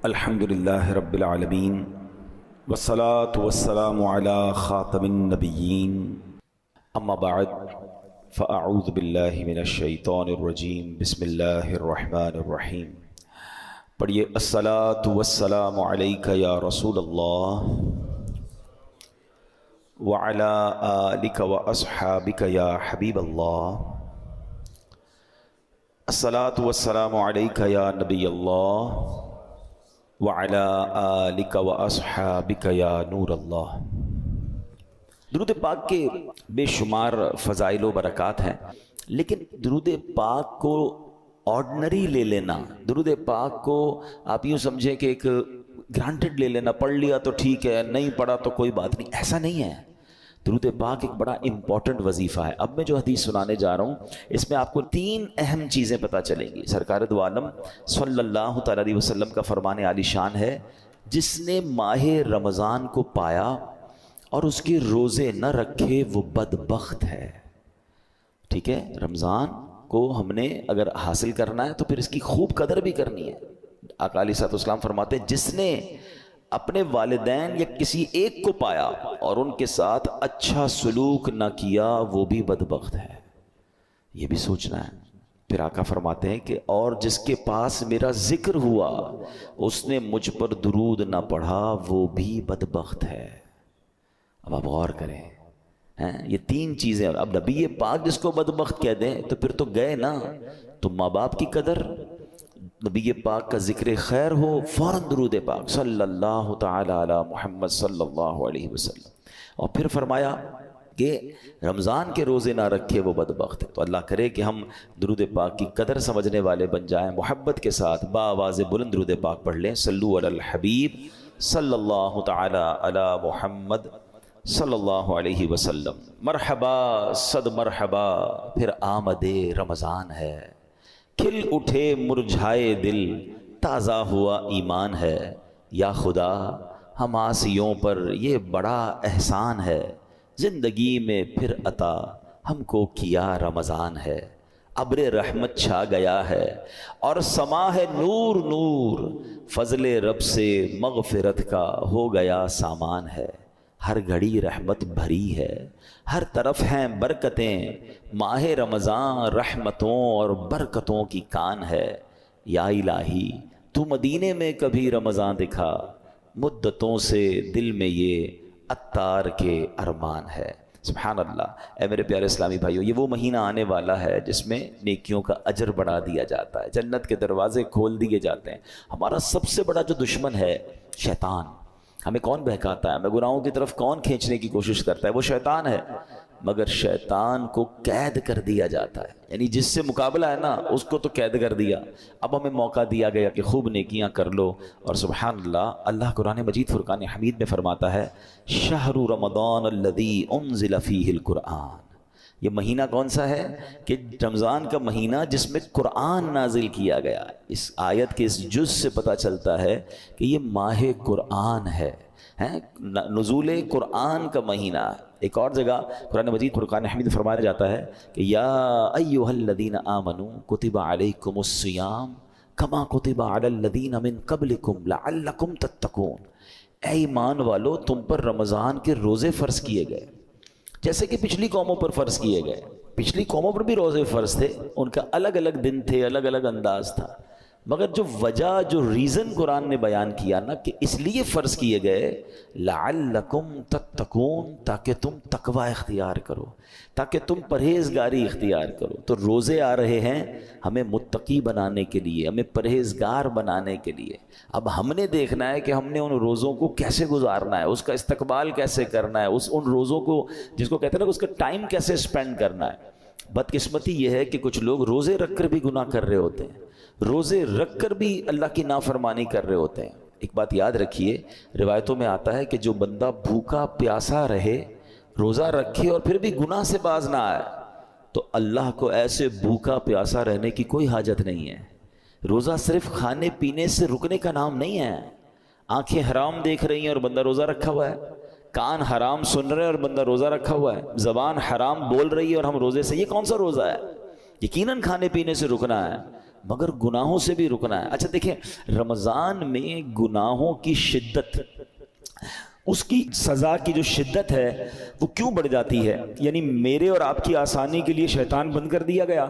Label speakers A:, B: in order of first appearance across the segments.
A: الحمدللہ رب العالمین والصلاة والسلام علی خاتم النبیین اما بعد فاعوذ باللہ من الشیطان الرجیم بسم اللہ الرحمن الرحیم۔ پڑھیے الصلاة والسلام علیک یا رسول اللہ وعلی آلک واصحابک یا حبیب اللہ، الصلاة والسلام علیک یا نبی اللہ وعلی آلک واصحابک یا نور اللہ۔ درود پاک کے بے شمار فضائل و برکات ہیں، لیکن درود پاک کو آرڈنری لے لینا، درود پاک کو آپ یوں سمجھیں کہ ایک گرانٹڈ لے لینا، پڑھ لیا تو ٹھیک ہے، نہیں پڑھا تو کوئی بات نہیں، ایسا نہیں ہے۔ درود پاک ایک بڑا امپورٹنٹ وظیفہ ہے۔ اب میں جو حدیث سنانے جا رہا ہوں اس میں آپ کو 3 اہم چیزیں پتہ چلیں گی۔ سرکار دو عالم صلی اللہ تعالی علیہ وسلم کا فرمان عالی شان ہے، جس نے ماہ رمضان کو پایا اور اس کے روزے نہ رکھے وہ بدبخت ہے۔ ٹھیک ہے، رمضان کو ہم نے اگر حاصل کرنا ہے تو پھر اس کی خوب قدر بھی کرنی ہے۔ آقا علیہ الصلوۃ والسلام فرماتے ہیں، جس نے اپنے والدین یا کسی ایک کو پایا اور ان کے ساتھ اچھا سلوک نہ کیا وہ بھی بدبخت ہے۔ یہ بھی سوچنا ہے۔ پھر آقا فرماتے ہیں کہ اور جس کے پاس میرا ذکر ہوا اس نے مجھ پر درود نہ پڑھا وہ بھی بدبخت ہے۔ اب آپ غور کریں، یہ 3 چیزیں۔ اب نبی پاک جس کو بدبخت کہہ دیں تو پھر تو گئے نا۔ تو ماں باپ کی قدر، نبی پاک کا ذکر خیر ہو، فوراً درود پاک صلی اللہ تعالی علی محمد صلی اللہ علیہ وسلم۔ اور پھر فرمایا کہ رمضان کے روزے نہ رکھے وہ بدبخت ہے۔ تو اللہ کرے کہ ہم درود پاک کی قدر سمجھنے والے بن جائیں، محبت کے ساتھ بآواز بلند درود پاک پڑھ لیں۔ صلو علی الحبیب صلی اللہ تعالی علی محمد صلی اللہ علیہ وسلم۔ مرحبا صد مرحبا، پھر آمد رمضان ہے، کھل اٹھے مرجھائے دل، تازہ ہوا ایمان ہے۔ یا خدا ہم آسیوں پر یہ بڑا احسان ہے، زندگی میں پھر عطا ہم کو کیا رمضان ہے۔ ابر رحمت چھا گیا ہے اور سما ہے نور نور، فضل رب سے مغفرت کا ہو گیا سامان ہے۔ ہر گھڑی رحمت بھری ہے، ہر طرف ہیں برکتیں، ماہ رمضان رحمتوں اور برکتوں کی کان ہے۔ یا الہی تو مدینے میں کبھی رمضان دکھا، مدتوں سے دل میں یہ عطار کے ارمان ہے۔ سبحان اللہ۔ اے میرے پیارے اسلامی بھائیو، یہ وہ مہینہ آنے والا ہے جس میں نیکیوں کا اجر بڑھا دیا جاتا ہے، جنت کے دروازے کھول دیے جاتے ہیں۔ ہمارا سب سے بڑا جو دشمن ہے شیطان، ہمیں کون بہکاتا ہے، ہمیں گناہوں کی طرف کون کھینچنے کی کوشش کرتا ہے، وہ شیطان ہے۔ مگر شیطان کو قید کر دیا جاتا ہے، یعنی جس سے مقابلہ ہے نا اس کو تو قید کر دیا، اب ہمیں موقع دیا گیا کہ خوب نیکیاں کر لو۔ اور سبحان اللہ، اللہ قرآن مجید فرقان حمید میں فرماتا ہے، شہر رمضان الذی انزل فیہ القرآن۔ یہ مہینہ کون سا ہے؟ کہ رمضان کا مہینہ جس میں قرآن نازل کیا گیا۔ اس آیت کے اس جز سے پتہ چلتا ہے کہ یہ ماہ قرآن ہے، نزول قرآن کا مہینہ۔ ایک اور جگہ قرآن مجید فرقان حمید فرمایا جاتا ہے کہ یا ایھا الذین آمنوا کتب علیکم الصیام کما کتب علی الذین من قبلکم لعلکم تتقون۔ اے ایمان والو، تم پر رمضان کے روزے فرض کیے گئے جیسے کہ پچھلی قوموں پر فرض کیے گئے۔ پچھلی قوموں پر بھی روزے فرض تھے، ان کا الگ الگ دن تھے، الگ الگ انداز تھا، مگر جو وجہ، جو ریزن قرآن نے بیان کیا نا کہ اس لیے فرض کیے گئے، لعلکم تتقون، تاکہ تم تقوی اختیار کرو، تاکہ تم پرہیزگاری اختیار کرو۔ تو روزے آ رہے ہیں ہمیں متقی بنانے کے لیے، ہمیں پرہیزگار بنانے کے لیے۔ اب ہم نے دیکھنا ہے کہ ہم نے ان روزوں کو کیسے گزارنا ہے، اس کا استقبال کیسے کرنا ہے، ان روزوں کو جس کو کہتے ہیں نا اس کا ٹائم کیسے اسپینڈ کرنا ہے۔ بدقسمتی یہ ہے کہ کچھ لوگ روزے رکھ کر بھی گناہ کر رہے ہوتے ہیں، روزے رکھ کر بھی اللہ کی نافرمانی کر رہے ہوتے ہیں۔ ایک بات یاد رکھیے، روایتوں میں آتا ہے کہ جو بندہ بھوکا پیاسا رہے، روزہ رکھے اور پھر بھی گناہ سے باز نہ آئے، تو اللہ کو ایسے بھوکا پیاسا رہنے کی کوئی حاجت نہیں ہے۔ روزہ صرف کھانے پینے سے رکنے کا نام نہیں ہے۔ آنکھیں حرام دیکھ رہی ہیں اور بندہ روزہ رکھا ہوا ہے، کان حرام سن رہے اور بندہ روزہ رکھا ہوا ہے، زبان حرام بول رہی ہے اور ہم روزے سے، یہ کون سا روزہ ہے؟ یقیناً کھانے پینے سے رکنا ہے، مگر گناہوں سے بھی رکنا ہے۔ اچھا دیکھیں، رمضان میں گناہوں کی شدت، اس کی سزا کی جو شدت ہے وہ کیوں بڑھ جاتی ہے؟ یعنی میرے اور آپ کی آسانی کے لیے شیطان بند کر دیا گیا،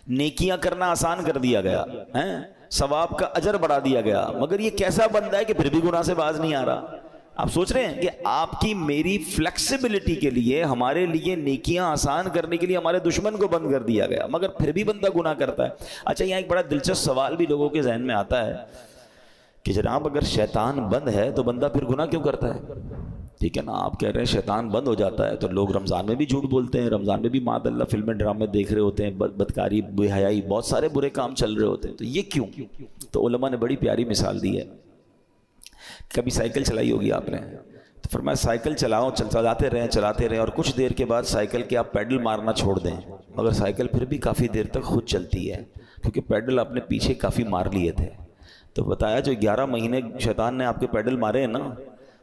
A: نیکیاں کرنا آسان کر دیا گیا، ثواب کا اجر بڑھا دیا گیا، مگر یہ کیسا بندہ ہے کہ پھر بھی گناہ سے باز نہیں آ رہا؟ آپ سوچ رہے ہیں کہ آپ کی میری فلیکسیبلٹی کے لیے، ہمارے لیے نیکیاں آسان کرنے کے لیے ہمارے دشمن کو بند کر دیا گیا، مگر پھر بھی بندہ گناہ کرتا ہے۔ اچھا یہاں ایک بڑا دلچسپ سوال بھی لوگوں کے ذہن میں آتا ہے کہ جناب اگر شیطان بند ہے تو بندہ پھر گناہ کیوں کرتا ہے؟ ٹھیک ہے نا، آپ کہہ رہے ہیں شیطان بند ہو جاتا ہے تو لوگ رمضان میں بھی جھوٹ بولتے ہیں، رمضان میں بھی معاذ اللہ فلمیں ڈرامے دیکھ رہے ہوتے ہیں، بدکاری، بے حیائی، بہت سارے برے کام چل رہے ہوتے ہیں، تو یہ کیوں؟ تو علماء نے بڑی پیاری مثال دی ہے۔ کبھی سائیکل چلائی ہوگی آپ نے، تو فرمایا سائیکل چلاؤ، چلاتے رہیں اور کچھ دیر کے بعد سائیکل کے آپ پیڈل مارنا چھوڑ دیں، مگر سائیکل پھر بھی کافی دیر تک خود چلتی ہے، کیونکہ پیڈل آپ نے پیچھے کافی مار لیے تھے۔ تو بتایا جو 11 مہینے شیطان نے آپ کے پیڈل مارے ہیں نا،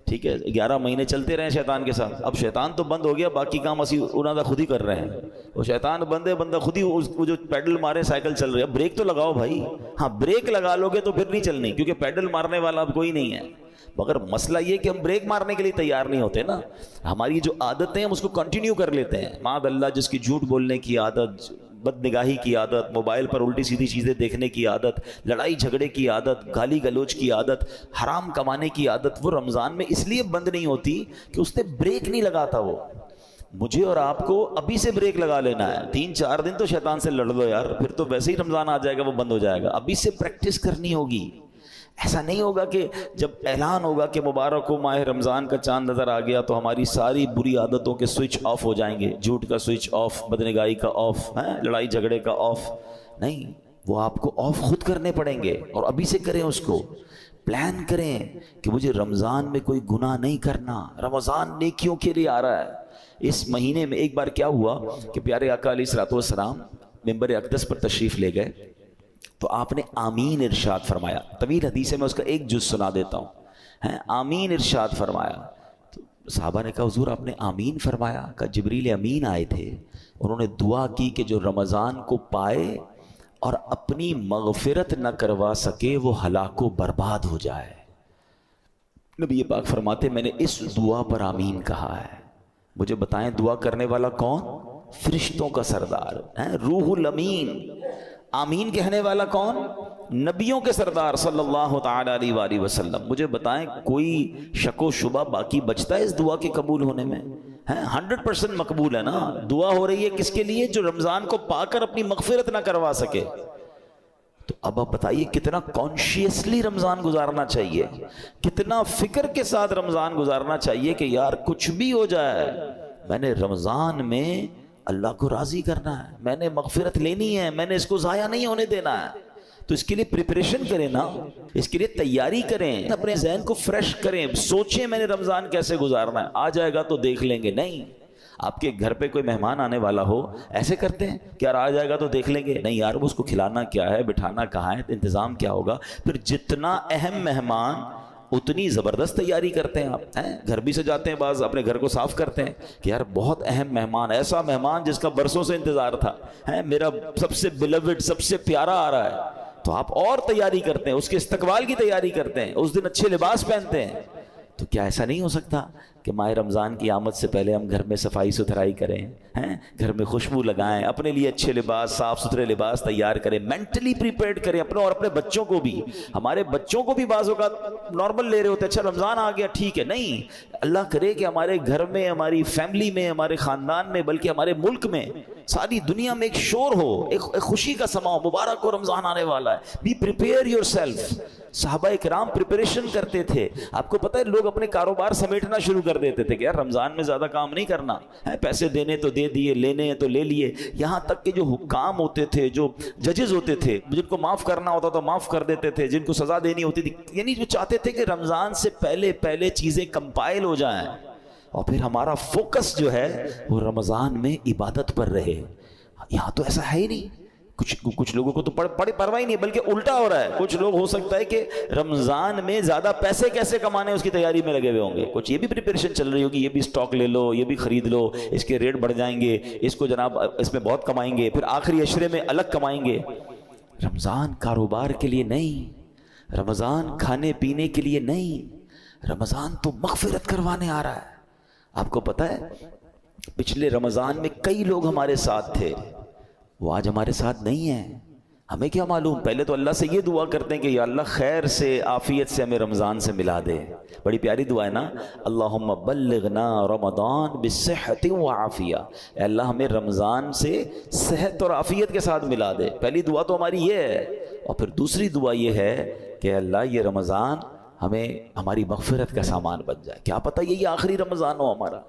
A: ٹھیک ہے، 11 مہینے چلتے رہے شیطان کے ساتھ، اب شیطان تو بند ہو گیا، باقی کام اسی انہوں نے خود ہی کر رہے ہیں۔ وہ شیطان بند ہے، بندہ خود ہی وہ جو پیڈل مارے سائیکل چل رہی ہے، بریک تو لگاؤ بھائی، ہاں بریک لگا لو گے تو پھر نہیں چلنی، کیونکہ پیڈل مارنے والا اب کوئی نہیں ہے۔ مگر مسئلہ یہ کہ ہم بریک مارنے کے لیے تیار نہیں ہوتے نا، ہماری جو عادتیں ہیں ہم اس کو کنٹینیو کر لیتے ہیں۔ معاذ اللہ جس کی جھوٹ بولنے کی عادت، بد نگاہی کی عادت، موبائل پر الٹی سیدھی چیزیں دیکھنے کی عادت، لڑائی جھگڑے کی عادت، گالی گلوچ کی عادت، حرام کمانے کی عادت، وہ رمضان میں اس لیے بند نہیں ہوتی کہ اس نے بریک نہیں لگاتا۔ وہ مجھے اور آپ کو ابھی سے بریک لگا لینا ہے، 3-4 دن تو شیطان سے لڑ لو یار، پھر تو ویسے ہی رمضان آ جائے گا، وہ بند ہو جائے گا۔ ابھی سے پریکٹس کرنی ہوگی۔ ایسا نہیں ہوگا کہ جب اعلان ہوگا کہ مبارک ہو ماہ رمضان کا چاند نظر آ گیا تو ہماری ساری بری عادتوں کے سوئچ آف ہو جائیں گے، جھوٹ کا سوئچ آف، بدنگاہی کا آف، لڑائی جھگڑے کا آف، نہیں، وہ آپ کو آف خود کرنے پڑیں گے، اور ابھی سے کریں، اس کو پلان کریں کہ مجھے رمضان میں کوئی گناہ نہیں کرنا، رمضان نیکیوں کے لیے آ رہا ہے۔ اس مہینے میں ایک بار کیا ہوا کہ پیارے آقا علیہ الصلوۃ والسلام ممبر اقدس پر تشریف لے گئے، تو آپ نے آمین ارشاد فرمایا۔ طویل حدیث ہے، میں اس کا ایک جز سنا دیتا ہوں۔ آمین ارشاد فرمایا تو صحابہ نے کہا حضور آپ نے آمین فرمایا؟ کہا جبریل امین آئے تھے، انہوں نے دعا کی کہ جو رمضان کو پائے اور اپنی مغفرت نہ کروا سکے وہ ہلاک و برباد ہو جائے۔ نبی پاک فرماتے میں نے اس دعا پر آمین کہا ہے۔ مجھے بتائیں دعا کرنے والا کون؟ فرشتوں کا سردار روح الامین۔ آمین کہنے والا کون؟ نبیوں کے سردار صلی اللہ تعالی علیہ وآلہ وسلم۔ مجھے بتائیں کوئی شک و شبہ باقی بچتا ہے اس دعا کے قبول ہونے میں؟ 100% مقبول ہے نا۔ دعا ہو رہی ہے کس کے لیے؟ جو رمضان کو پا کر اپنی مغفرت نہ کروا سکے۔ تو اب آپ بتائیے کتنا کانشیسلی رمضان گزارنا چاہیے، کتنا فکر کے ساتھ رمضان گزارنا چاہیے کہ یار کچھ بھی ہو جائے میں نے رمضان میں اللہ کو راضی کرنا ہے، میں نے مغفرت لینی ہے، میں نے اس کو ضائع نہیں ہونے دینا ہے۔ تو اس کے لیے پریپریشن کریں نا، اس کے لیے تیاری کریں، اپنے ذہن کو فریش کریں، سوچیں میں نے رمضان کیسے گزارنا ہے، آ جائے گا تو دیکھ لیں گے۔ نہیں، آپ کے گھر پہ کوئی مہمان آنے والا ہو، ایسے کرتے ہیں کہ یار آ جائے گا تو دیکھ لیں گے؟ نہیں یار، اس کو کھلانا کیا ہے، بٹھانا کہاں ہے، انتظام کیا ہوگا۔ پھر جتنا اہم مہمان اتنی زبردست تیاری کرتے ہیں آپ، گھر بھی سجاتے ہیں، بعض اپنے گھر کو صاف کرتے ہیں کہ یار بہت اہم مہمان، ایسا مہمان جس کا برسوں سے انتظار تھا، میرا سب سے بیلوڈ، سب سے پیارا آ رہا ہے، تو آپ اور تیاری کرتے ہیں، اس کے استقبال کی تیاری کرتے ہیں، اس دن اچھے لباس پہنتے ہیں۔ تو کیا ایسا نہیں ہو سکتا کہ ماہ رمضان کی آمد سے پہلے ہم گھر میں صفائی ستھرائی کریں، گھر میں خوشبو لگائیں، اپنے لیے اچھے لباس، صاف ستھرے لباس تیار کریں، مینٹلی پریپیئرڈ کریں اپنے اور اپنے بچوں کو بھی۔ ہمارے بچوں کو بھی بعض اوقات نارمل لے رہے ہوتے ہیں، اچھا رمضان آ گیا ٹھیک ہے، نہیں، اللہ کرے کہ ہمارے گھر میں، ہماری فیملی میں، ہمارے خاندان میں، بلکہ ہمارے ملک میں، ساری دنیا میں ایک شور ہو، ایک خوشی کا سما ہو، مبارک ہو رمضان آنے والا ہے۔ Be prepare yourself. صحابہ اکرام پریپریشن کرتے تھے۔ آپ کو پتہ ہے لوگ اپنے کاروبار سمیٹنا شروع کر دیتے تھے کہ یار رمضان میں زیادہ کام نہیں کرنا ہے، پیسے دینے تو دے دیے، لینے ہیں تو لے لیے۔ یہاں تک کہ جو حکام ہوتے تھے، جو ججز ہوتے تھے، جن کو معاف کرنا ہوتا تو معاف کر دیتے تھے، جن کو سزا دینی ہوتی تھی، یعنی جو چاہتے تھے کہ رمضان سے پہلے چیزیں کمپائل ہو جائیں اور پھر ہمارا فوکس جو ہے وہ رمضان میں عبادت پر رہے۔ یہاں تو ایسا ہے ہی نہیں۔ کچھ لوگوں کو تو پرواہ ہی نہیں، بلکہ الٹا ہو رہا ہے۔ کچھ لوگ ہو سکتا ہے کہ رمضان میں زیادہ پیسے کیسے کمانے اس کی تیاری میں لگے ہوئے ہوں گے، کچھ یہ بھی پریپریشن چل رہی ہوگی، یہ بھی سٹاک لے لو، یہ بھی خرید لو، اس کے ریٹ بڑھ جائیں گے، اس کو جناب اس میں بہت کمائیں گے، پھر آخری عشرے میں الگ کمائیں گے۔ رمضان کاروبار کے لیے نہیں، رمضان کھانے پینے کے لیے نہیں، رمضان تو مغفرت کروانے آ رہا ہے۔ آپ کو پتہ ہے پچھلے رمضان میں کئی لوگ ہمارے ساتھ تھے، وہ آج ہمارے ساتھ نہیں ہیں۔ ہمیں کیا معلوم، پہلے تو اللہ سے یہ دعا کرتے ہیں کہ یا اللہ خیر سے عافیت سے ہمیں رمضان سے ملا دے۔ بڑی پیاری دعا ہے نا، اللہم بلغنا رمضان بالصحت وعافیہ، اے اللہ ہمیں رمضان سے صحت اور عافیت کے ساتھ ملا دے۔ پہلی دعا تو ہماری یہ ہے، اور پھر دوسری دعا یہ ہے کہ اللہ یہ رمضان ہمیں ہماری مغفرت کا سامان بن جائے۔ کیا پتہ یہی آخری رمضان ہو ہمارا،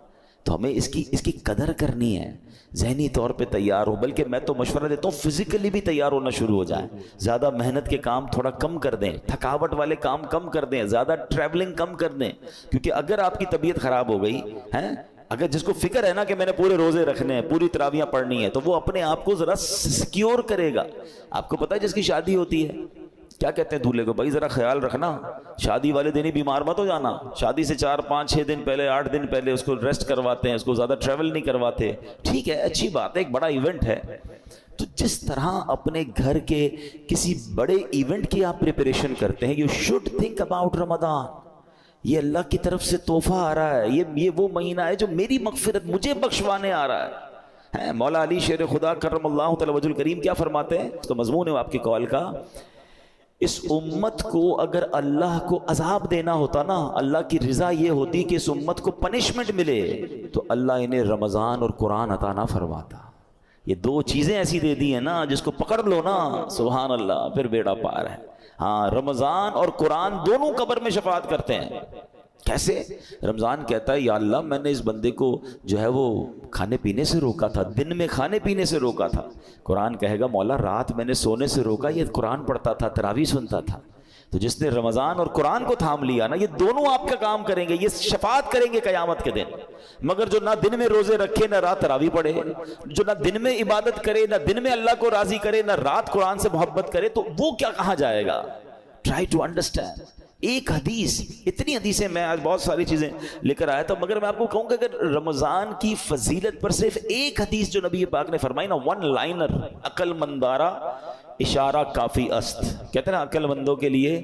A: تو ہمیں اس کی قدر کرنی ہے، ذہنی طور پہ تیار ہو، بلکہ میں تو مشورہ دیتا ہوں فزیکلی بھی تیار ہونا شروع ہو جائیں۔ زیادہ محنت کے کام تھوڑا کم کر دیں، تھکاوٹ والے کام کم کر دیں، زیادہ ٹریولنگ کم کر دیں، کیونکہ اگر آپ کی طبیعت خراب ہو گئی ہے، اگر جس کو فکر ہے نا کہ میں نے پورے روزے رکھنے ہیں، پوری تراویحیں پڑھنی ہے، تو وہ اپنے آپ کو ذرا سیکیور کرے گا۔ آپ کو پتہ ہے جس کی شادی ہوتی ہے کیا کہتے ہیں دولہے کو، بھائی ذرا خیال رکھنا، شادی والے دن ہی بیمار مت ہو جانا۔ شادی سے 4 5 6 دن پہلے 8 دن پہلے اس کو ریسٹ کرواتے ہیں، اس کو زیادہ ٹریول نہیں کرواتے۔ ٹھیک ہے، اچھی بات ہے، ایک بڑا ایونٹ ہے، تو جس طرح اپنے گھر کے کسی بڑے ایونٹ کی آپ پریپریشن کرتے ہیں، یو شوڈ تھنک اباؤٹ رمضان۔ یہ اللہ کی طرف سے تحفہ آ رہا ہے، یہ وہ مہینہ ہے جو میری مغفرت مجھے بخشوانے آ رہا ہے۔ مولا علی شیر خدا کرم اللہ تعالی وجہ الکریم کیا فرماتے ہیں، اس کا مضمون ہے آپ کی قول کا، اس امت کو اگر اللہ کو عذاب دینا ہوتا نا، اللہ کی رضا یہ ہوتی کہ اس امت کو پنشمنٹ ملے، تو اللہ انہیں رمضان اور قرآن عطا نہ فرماتا۔ یہ 2 چیزیں ایسی دے دی ہیں نا، جس کو پکڑ لو نا سبحان اللہ پھر بیڑا پار ہے۔ ہاں، رمضان اور قرآن دونوں قبر میں شفاعت کرتے ہیں۔ کیسے؟ رمضان کہتا ہے یا اللہ میں نے اس بندے کو جو ہے وہ کھانے پینے سے روکا تھا، دن میں کھانے پینے سے روکا تھا۔ قرآن کہے گا مولا رات میں نے سونے سے روکا، یہ قرآن پڑھتا تھا، تراویح سنتا تھا۔ تو جس نے رمضان اور قرآن کو تھام لیا نا، یہ دونوں آپ کا کام کریں گے، یہ شفاعت کریں گے قیامت کے دن۔ مگر جو نہ دن میں روزے رکھے نہ رات تراویح پڑھے، جو نہ دن میں عبادت کرے نہ دن میں اللہ کو راضی کرے نہ رات قرآن سے محبت کرے، تو وہ کیا کہا جائے گا؟ Try to understand. ایک حدیث، اتنی حدیثیں میں آج بہت ساری چیزیں لے کر آیا تھا، مگر میں آپ کو کہوں کہ اگر رمضان کی فضیلت پر صرف ایک حدیث جو نبی پاک نے فرمائی نا، 1 لائنر، عقل مندارا اشارہ کافی است، کہتے ہیں نا عقل مندوں کے لیے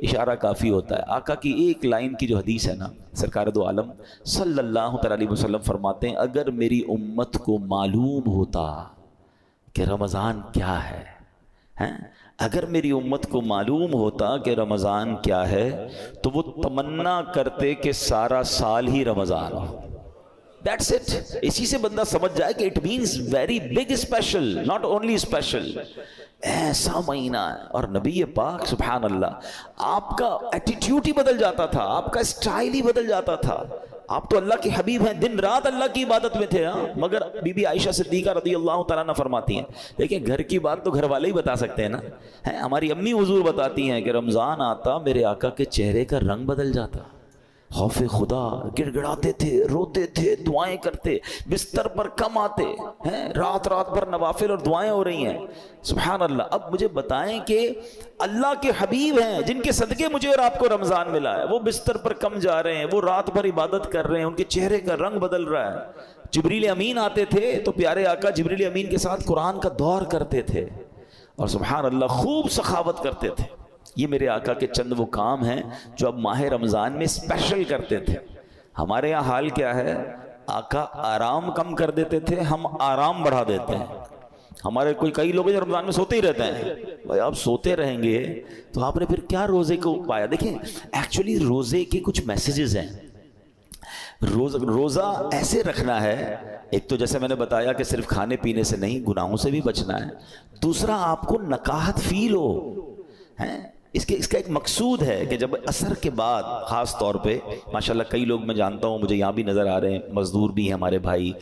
A: اشارہ کافی ہوتا ہے۔ آقا کی ایک لائن کی جو حدیث ہے نا، سرکار دو عالم صلی اللہ علیہ وسلم فرماتے ہیں اگر میری امت کو معلوم ہوتا کہ رمضان کیا ہے، اگر میری امت کو معلوم ہوتا کہ رمضان کیا ہے، تو وہ تمنا کرتے کہ سارا سال ہی رمضان ہو۔ That's it۔ اسی سے بندہ سمجھ جائے کہ it means very big special, not only special۔ ایسا مہینہ ہے، اور نبی پاک سبحان اللہ آپ کا ایٹیٹیوڈ ہی بدل جاتا تھا، آپ کا اسٹائل ہی بدل جاتا تھا۔ آپ تو اللہ کے حبیب ہیں، دن رات اللہ کی عبادت میں تھے، مگر بی بی عائشہ صدیقہ رضی اللہ تعالیٰ عنہ فرماتی ہیں، دیکھیں گھر کی بات تو گھر والے ہی بتا سکتے ہیں نا۔ ہماری امی حضور بتاتی ہیں کہ رمضان آتا میرے آقا کے چہرے کا رنگ بدل جاتا، خوف خدا، گڑ گڑاتے تھے، روتے تھے، دعائیں کرتے، بستر پر کم آتے ہیں، رات رات بھر نوافل اور دعائیں ہو رہی ہیں، سبحان اللہ۔ اب مجھے بتائیں کہ اللہ کے حبیب ہیں جن کے صدقے مجھے اور آپ کو رمضان ملا ہے، وہ بستر پر کم جا رہے ہیں، وہ رات بھر عبادت کر رہے ہیں، ان کے چہرے کا رنگ بدل رہا ہے۔ جبریل امین آتے تھے تو پیارے آقا جبریل امین کے ساتھ قرآن کا دور کرتے تھے، اور سبحان اللہ خوب سخاوت کرتے تھے۔ یہ میرے آقا کے چند وہ کام ہیں جو اب ماہ رمضان میں اسپیشل کرتے تھے۔ ہمارے یہاں حال کیا ہے، آقا آرام کم کر دیتے تھے، ہم آرام بڑھا دیتے ہیں۔ ہمارے کئی لوگ جو رمضان میں سوتے ہی رہتے ہیں، بھائی آپ سوتے رہیں گے تو آپ نے پھر کیا روزے کو پایا؟ دیکھیں ایکچولی روزے کے کچھ میسیجز ہیں۔ روزہ ایسے رکھنا ہے، ایک تو جیسے میں نے بتایا کہ صرف کھانے پینے سے نہیں، گناہوں سے بھی بچنا ہے۔ دوسرا آپ کو نکاہت فیل ہو، اس کا ایک مقصود ہے کہ جب عصر کے بعد خاص طور پہ ماشاءاللہ کئی لوگ میں جانتا ہوں، مجھے یہاں بھی نظر آ رہے ہیں، مزدور بھی ہیں ہمارے بھائی،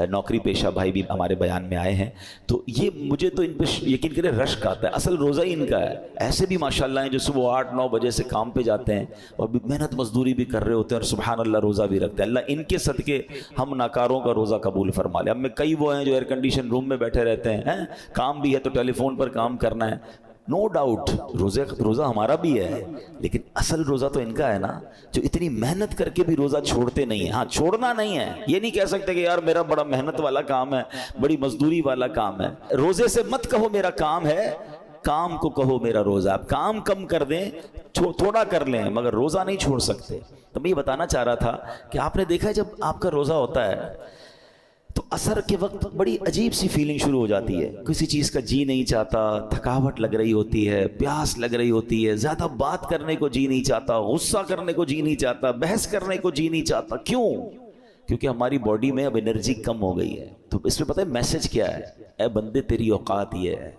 A: نوکری پیشہ بھائی بھی ہمارے بیان میں آئے ہیں، تو یہ مجھے تو ان پہ یقین کرے رشک آتا ہے، اصل روزہ ہی ان کا ہے۔ ایسے بھی ماشاءاللہ ہیں جو صبح 8 9 بجے سے کام پہ جاتے ہیں اور محنت مزدوری بھی کر رہے ہوتے ہیں، اور سبحان اللہ روزہ بھی رکھتے ہیں۔ اللہ ان کے صدقے ہم ناکاروں کا روزہ قبول فرما لے۔ اب میں کئی وہ ہیں جو ایئر کنڈیشن روم میں بیٹھے رہتے ہیں، کام بھی ہے تو ٹیلی فون پر کام کرنا ہے، نو ڈاؤٹ روزہ ہمارا بھی ہے، لیکن اصل روزہ تو ان کا ہے نا، جو اتنی محنت کر کے بھی روزہ چھوڑتے نہیں ہیں۔ ہاں چھوڑنا نہیں ہے، یہ نہیں کہہ سکتے کہ یار میرا بڑا محنت والا کام ہے، بڑی مزدوری والا کام ہے۔ روزے سے مت کہو میرا کام ہے، کام کو کہو میرا روزہ. آپ کام کم کر دیں, تھوڑا کر لیں, مگر روزہ نہیں چھوڑ سکتے. تو میں یہ بتانا چاہ رہا تھا کہ آپ نے دیکھا ہے جب آپ کا روزہ ہوتا ہے تو عصر کے وقت بڑی عجیب سی فیلنگ شروع ہو جاتی ہے. کسی چیز کا جی نہیں چاہتا, تھکاوٹ لگ رہی ہوتی ہے, پیاس لگ رہی ہوتی ہے, زیادہ بات کرنے کو جی نہیں چاہتا, غصہ کرنے کو جی نہیں چاہتا, بحث کرنے کو جی نہیں چاہتا. کیوں؟ کیونکہ ہماری باڈی میں اب انرجی کم ہو گئی ہے. تو اس میں پتہ ہے میسج کیا ہے؟ اے بندے تیری اوقات یہ ہے.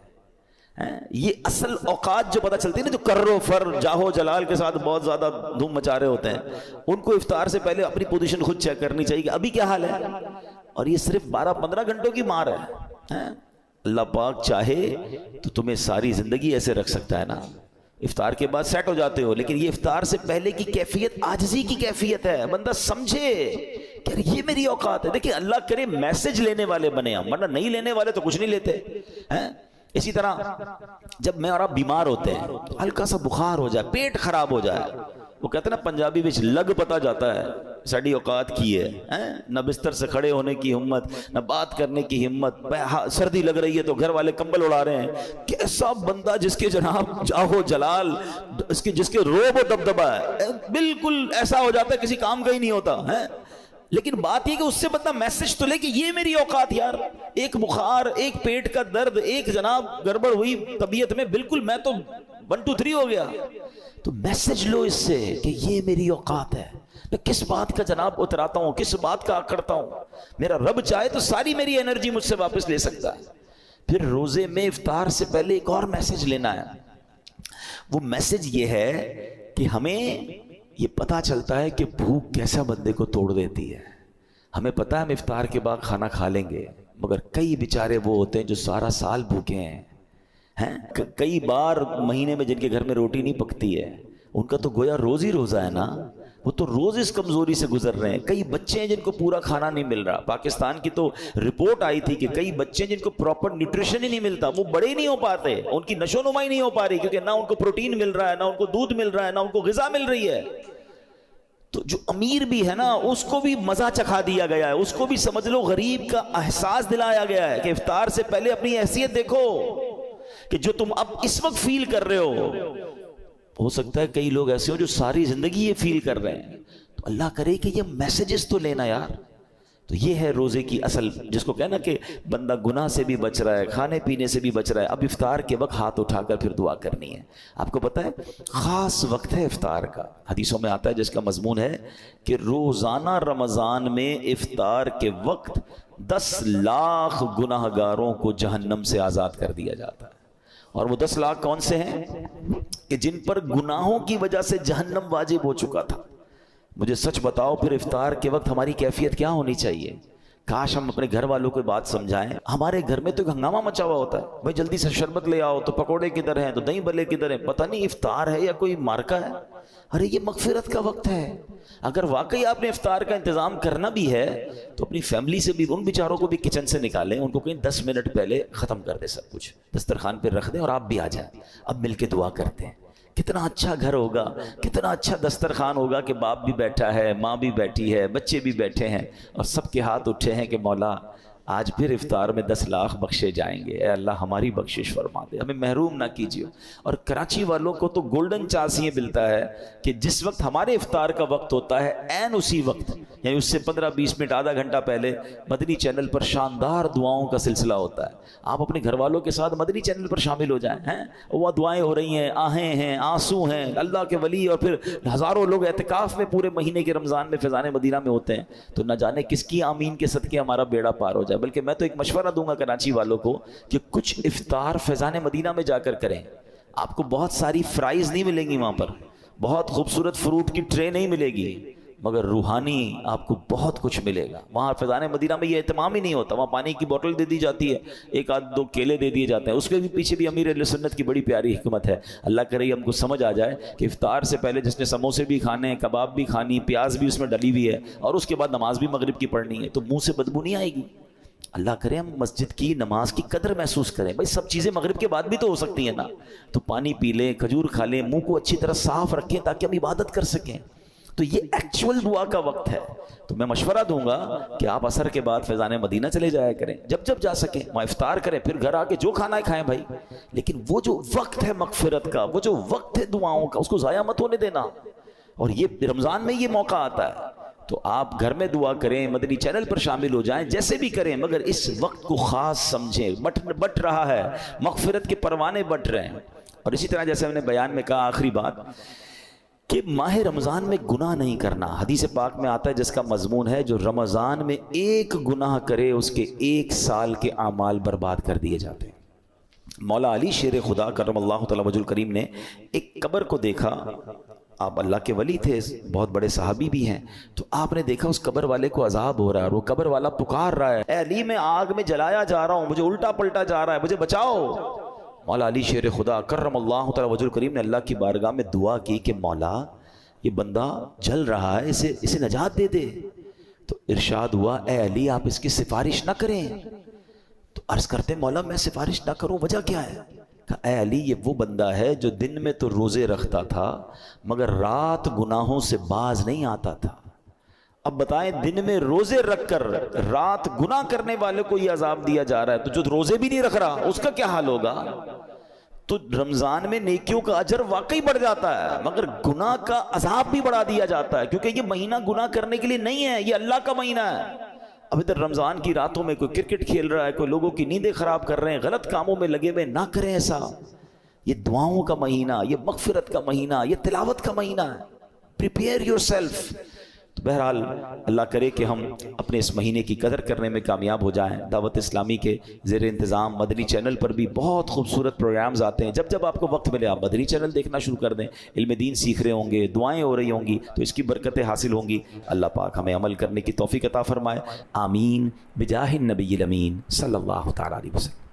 A: یہ اصل اوقات جو پتہ چلتی ہے نا, جو کرو فر جاہو جلال کے ساتھ بہت زیادہ دھوم مچا رہے ہوتے ہیں, ان کو افطار سے پہلے اپنی پوزیشن خود چیک کرنی چاہیے کہ ابھی کیا حال ہے. اور یہ صرف 12-15 گھنٹوں کی مار ہے. اللہ پاک چاہے تو تمہیں ساری زندگی ایسے رکھ سکتا ہے نا. افطار کے بعد سیٹ ہو جاتے ہو, لیکن یہ افطار سے پہلے کی کیفیت عاجزی کی کیفیت ہے. بندہ سمجھے کہ یہ میری اوقات ہے. دیکھیں اللہ کرے میسج لینے والے بنے ہم, ورنہ نہیں لینے والے تو کچھ نہیں لیتے. اسی طرح جب میں اور آپ بیمار ہوتے ہیں, ہلکا سا بخار ہو جائے, پیٹ خراب ہو جائے, وہ کہتے ہیں نا پنجابی میں لگ پتا جاتا ہے ساڑی اوقات کی ہے. نہ بستر سے کھڑے ہونے کی ہمت, نہ بات کرنے کی ہمت, سردی لگ رہی ہے تو گھر والے کمبل اڑا رہے ہیں. کیسا بندہ جس کے جناب جاہو جلال, جس کے روب و دبدبا ہے, بالکل ایسا ہو جاتا ہے کسی کام کا ہی نہیں ہوتا ہے. لیکن بات یہ کہ اس سے بندہ میسج تو لے کہ یہ میری اوقات یار. ایک بخار, ایک پیٹ کا درد, ایک جناب گڑبڑ ہوئی طبیعت میں, بالکل میں تو 1 2 3 ہو گیا. تو میسج لو اس سے کہ یہ میری اوقات ہے. میں کس بات کا جناب اتراتا ہوں, کس بات کا کرتا ہوں. میرا رب چاہے تو ساری میری انرجی مجھ سے واپس لے سکتا ہے. پھر روزے میں افطار سے پہلے ایک اور میسج لینا ہے. وہ میسج یہ ہے کہ ہمیں یہ پتا چلتا ہے کہ بھوک کیسا بندے کو توڑ دیتی ہے. ہمیں پتا ہے ہم افطار کے بعد کھانا کھا لیں گے, مگر کئی بیچارے وہ ہوتے ہیں جو سارا سال بھوکے ہیں. کئی بار مہینے میں جن کے گھر میں روٹی نہیں پکتی ہے, ان کا تو گویا روز ہی روزہ ہے نا. وہ تو روز اس کمزوری سے گزر رہے ہیں. کئی بچے ہیں جن کو پورا کھانا نہیں مل رہا. پاکستان کی تو رپورٹ آئی تھی کہ کئی بچے ہیں جن کو پراپر نیوٹریشن ہی نہیں ملتا. وہ بڑے نہیں ہو پاتے, ان کی نشو نمائی نہیں ہو پا رہی, کیونکہ نہ ان کو پروٹین مل رہا ہے, نہ ان کو دودھ مل رہا ہے, نہ ان کو غذا مل رہی ہے. تو جو امیر بھی ہے نا, اس کو بھی مزہ چکھا دیا گیا ہے, اس کو بھی سمجھ لو غریب کا احساس دلایا گیا ہے کہ افطار سے پہلے اپنی حیثیت دیکھو کہ جو تم اب اس وقت فیل کر رہے ہو سکتا ہے کئی لوگ ایسے ہو جو ساری زندگی یہ فیل کر رہے ہیں. تو اللہ کرے کہ یہ میسیجز تو لینا یار. تو یہ ہے روزے کی اصل, جس کو کہنا کہ بندہ گناہ سے بھی بچ رہا ہے, کھانے پینے سے بھی بچ رہا ہے. اب افطار کے وقت ہاتھ اٹھا کر پھر دعا کرنی ہے. آپ کو پتہ ہے خاص وقت ہے افطار کا. حدیثوں میں آتا ہے جس کا مضمون ہے کہ روزانہ رمضان میں افطار کے وقت 10 لاکھ گناہ گاروں کو جہنم سے آزاد کر دیا جاتا ہے. اور وہ 10 لاکھ کون سے ہیں کہ جن پر گناہوں کی وجہ سے جہنم واجب ہو چکا تھا. مجھے سچ بتاؤ پھر افطار کے وقت ہماری کیفیت کیا ہونی چاہیے؟ کاش ہم اپنے گھر والوں کو بات سمجھائیں. ہمارے گھر میں تو ایک ہنگامہ مچا ہوا ہوتا ہے, بھائی جلدی سے شربت لے آؤ, تو پکوڑے کدھر ہیں, تو دہی بلے کدھر ہیں, پتہ نہیں افطار ہے یا کوئی مارکا ہے. ارے یہ مغفرت کا وقت ہے. اگر واقعی آپ نے افطار کا انتظام کرنا بھی ہے تو اپنی فیملی سے بھی, ان بیچاروں کو بھی کچن سے نکالیں, ان کو کہیں 10 منٹ پہلے ختم کر دیں, سب کچھ دسترخوان پہ رکھ دیں اور آپ بھی آ جائیں. اب مل کے دعا کرتے ہیں. کتنا اچھا گھر ہوگا, کتنا اچھا دسترخوان ہوگا کہ باپ بھی بیٹھا ہے, ماں بھی بیٹھی ہے, بچے بھی بیٹھے ہیں, اور سب کے ہاتھ اٹھے ہیں کہ مولا آج پھر افطار میں 10 لاکھ بخشے جائیں گے. اے اللہ ہماری بخشش فرما دے, ہمیں محروم نہ کیجیے. اور کراچی والوں کو تو گولڈن چانس یہ ملتا ہے کہ جس وقت ہمارے افطار کا وقت ہوتا ہے, عین اسی وقت یعنی اس سے 15-20 منٹ آدھا گھنٹہ پہلے مدنی چینل پر شاندار دعاؤں کا سلسلہ ہوتا ہے. آپ اپنے گھر والوں کے ساتھ مدنی چینل پر شامل ہو جائیں. وہ دعائیں ہو رہی ہیں, آہیں ہیں, آنسو ہیں, اللہ کے ولی اور پھر ہزاروں لوگ اعتکاف میں پورے مہینے کے رمضان میں فیضان مدینہ میں ہوتے ہیں. تو نہ جانے کس کی آمین کے صدقے ہمارا بیڑا پار ہو جائے. بلکہ میں تو ایک مشورہ دوں گا کراچی والوں کو کہ کچھ افطار فیضان مدینہ میں جا کر کریں. آپ کو بہت ساری فرائز نہیں ملیں گی وہاں پر, بہت خوبصورت فروٹ کی ٹرے نہیں ملے گی, مگر روحانی آپ کو بہت کچھ ملے گا. وہاں فیضان مدینہ میں یہ اہتمام ہی نہیں ہوتا. وہاں پانی کی بوتل دے دی جاتی ہے, 1-2 کیلے دے دیے جاتے ہیں. اس کے بھی پیچھے بھی امیر اہل سنت کی بڑی پیاری حکمت ہے. اللہ کرے ہم کو سمجھ آ جائے کہ افطار سے پہلے جس نے سموسے بھی کھانے ہیں, کباب بھی کھانی, پیاز بھی اس میں ڈلی ہوئی ہے, اور اس کے بعد نماز بھی مغرب کی پڑھنی ہے, تو منہ سے بدبو نہیں آئے گی. اللہ کرے ہم مسجد کی نماز کی قدر محسوس کریں. بھائی سب چیزیں مغرب کے بعد بھی تو ہو سکتی ہیں نا, تو پانی پی لیں, کھجور کھا لیں, منہ کو اچھی طرح صاف رکھیں تاکہ ہم عبادت کر سکیں. تو یہ ایکچول دعا کا وقت ہے. تو میں مشورہ دوں گا کہ آپ عصر کے بعد فیضان مدینہ چلے جایا کریں, جب جا سکیں وہاں افطار کریں, پھر گھر آ کے جو کھانا ہے کھائیں بھائی, لیکن وہ جو وقت ہے مغفرت کا, وہ جو وقت ہے دعاؤں کا, اس کو ضائع مت ہونے دینا. اور یہ رمضان میں یہ موقع آتا ہے, تو آپ گھر میں دعا کریں, مدنی چینل پر شامل ہو جائیں, جیسے بھی کریں, مگر اس وقت کو خاص سمجھیں. بٹ رہا ہے, مغفرت کے پروانے بٹ رہے ہیں. اور اسی طرح جیسے ہم نے بیان میں کہا, آخری بات کہ ماہ رمضان میں گناہ نہیں کرنا. حدیث پاک میں آتا ہے جس کا مضمون ہے, جو رمضان میں ایک گناہ کرے اس کے 1 سال کے اعمال برباد کر دیے جاتے ہیں. مولا علی شیر خدا کرم اللہ تعالی وجہ الکریم نے ایک قبر کو دیکھا. آپ اللہ کے ولی تھے, بہت بڑے صحابی بھی ہیں, تو آپ نے دیکھا اس قبر والے کو عذاب ہو رہا ہے, اور وہ قبر والا پکار رہا ہے, اے علی میں آگ میں جلایا جا رہا ہوں, مجھے الٹا پلٹا جا رہا ہے, مجھے بچاؤ. مولا علی شیر خدا کرم اللہ تعالی وجہ الکریم نے اللہ کی بارگاہ میں دعا کی کہ مولا یہ بندہ جل رہا ہے, اسے نجات دے دے. تو ارشاد ہوا, اے علی آپ اس کی سفارش نہ کریں. تو عرض کرتے مولا میں سفارش نہ کروں, وجہ کیا ہے؟ کہا اے علی یہ وہ بندہ ہے جو دن میں تو روزے رکھتا تھا مگر رات گناہوں سے باز نہیں آتا تھا. اب بتائیں, دن میں روزے رکھ کر رات گناہ کرنے والے کو یہ عذاب دیا جا رہا ہے, تو جو روزے بھی نہیں رکھ رہا اس کا کیا حال ہوگا؟ تو رمضان میں نیکیوں کا اجر واقعی بڑھ جاتا ہے, مگر گناہ کا عذاب بھی بڑھا دیا جاتا ہے, کیونکہ یہ مہینہ گناہ کرنے کے لیے نہیں ہے, یہ اللہ کا مہینہ ہے. اب ادھر رمضان کی راتوں میں کوئی کرکٹ کھیل رہا ہے, کوئی لوگوں کی نیندیں خراب کر رہے ہیں, غلط کاموں میں لگے ہوئے, نہ کریں ایسا. یہ دعاؤں کا مہینہ, یہ مغفرت کا مہینہ, یہ تلاوت کا مہینہ ہے. Prepare your self. تو بہرحال اللہ کرے کہ ہم اپنے اس مہینے کی قدر کرنے میں کامیاب ہو جائیں. دعوت اسلامی کے زیر انتظام مدنی چینل پر بھی بہت خوبصورت پروگرامز آتے ہیں. جب آپ کو وقت ملے آپ مدنی چینل دیکھنا شروع کر دیں. علم دین سیکھ رہے ہوں گے, دعائیں ہو رہی ہوں گی, تو اس کی برکتیں حاصل ہوں گی. اللہ پاک ہمیں عمل کرنے کی توفیق عطا فرمائے. آمین بجاہ النبی الامین صلی اللہ تعالی علیہ وسلم.